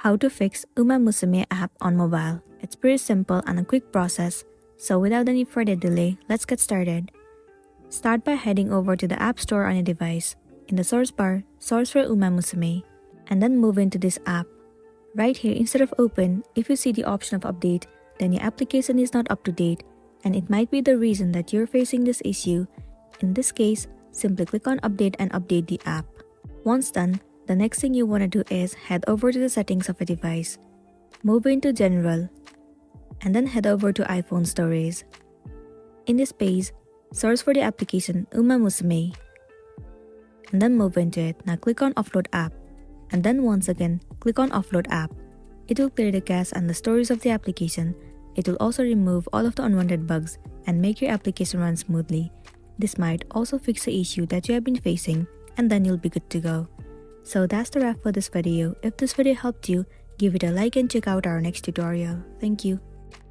How to fix Umamusume app on mobile. It's pretty simple and a quick process, so without any further delay, let's get started. Start by heading over to the App Store on your device. In the source bar, search for Umamusume, and then move into this app. Right here, instead of open, if you see the option of update, then your application is not up to date, and it might be the reason that you're facing this issue. In this case, simply click on update and update the app. Once done, the next thing you want to do is head over to the settings of a device. Move into General, and then head over to iPhone Storage. In this page, search for the application Umamusume, and then move into it. Now click on Offload App, and then once again, click on Offload App. It will clear the cache and the storage of the application. It will also remove all of the unwanted bugs and make your application run smoothly. This might also fix the issue that you have been facing, and then you'll be good to go. So that's the wrap for this video. If this video helped you, give it a like and check out our next tutorial. Thank you.